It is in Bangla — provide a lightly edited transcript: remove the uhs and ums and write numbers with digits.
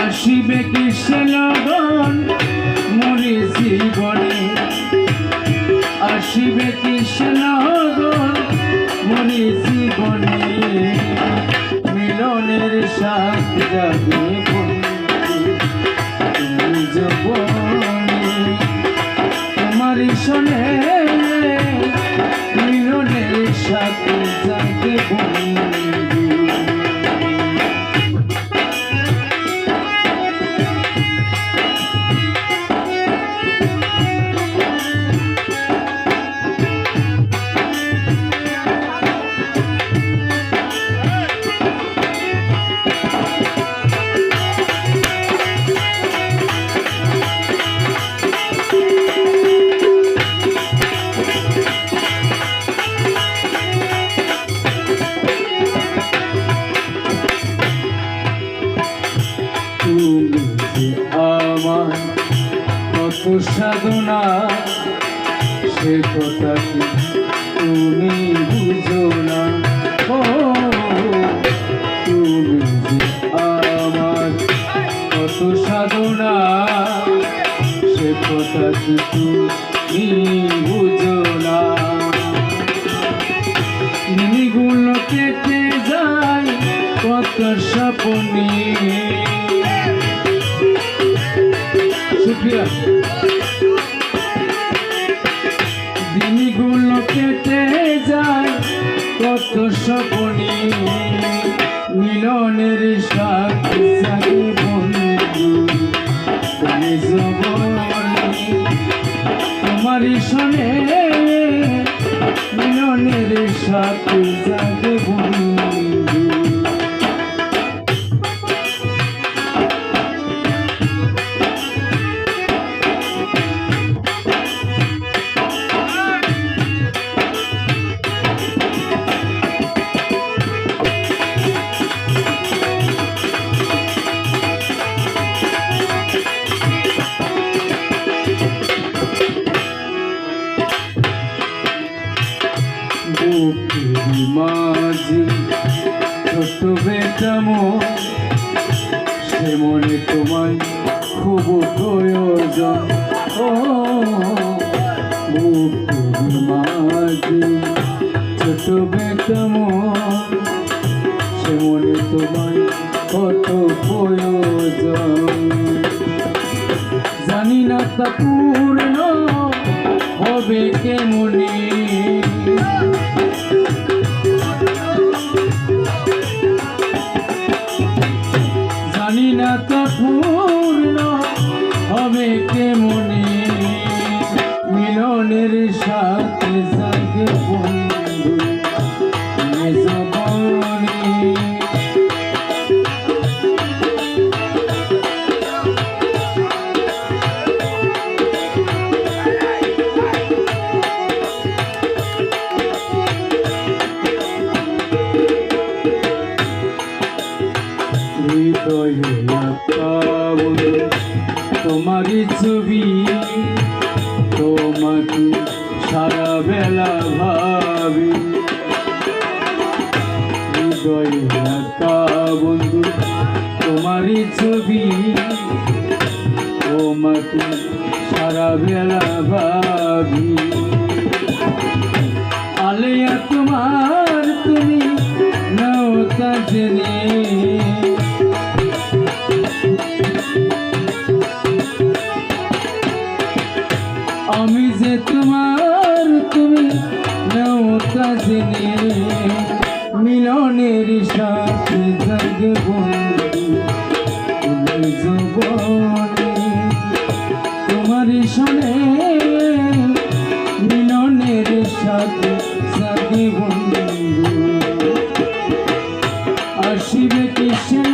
আসিবে কৃষ্ণ লগন মরি জীবনে, আসিবে কৃষ্ণ লগন মরি জীবনে, মিলনের সাথ যাবে যৌবনে, তোমার শোনে মিলনের সাথে যাবে আমার কত সাধনা সে কথা কি তুমি বুঝো না, ও তুমি আমার কত সাধনা সে কথা কি তুমি বুঝো না, দিনগুলো কেটে যায় কত স্বপ্নে, দিনগুলো কেটে যায় কত স্বপ্নে, মিলনের সাথে যাবে বন্ধু তুমি যৌবনে, তোমার শোনে মিলনের সাথে যাবে বন্ধু। মাঝে ছোট বেটাম সে মনে তোমায় খুব প্রয়োজন, ও মাঝে ছোট বেটাম সে মনে তোমায় কত প্রয়োজন, জানি না তা পূর্ণ হবে কেমনি, জানি না তা পূর্ণ হবে কেমনি, মিলনের সাথে যাবে বন্ধু তুমি যৌবনে, হৃদয়ে বন্ধু তোমারই ছবি, তোমাকে সারা বেলা ভাবি, হৃদয়ে বন্ধু তোমারই ছবি, তোমাকে সারা বেলা ভাবি, আলেয়া তোমার তুমি নাও তা জেনে, আমি যে তোমার তুমি নাও তা জেনে, মিলনের সাথে যাবে বন্ধু তুমি যৌবনে, তোমার শোনে মিলনের সাথে যাবে বন্ধু, আসিবে কৃষ্ণ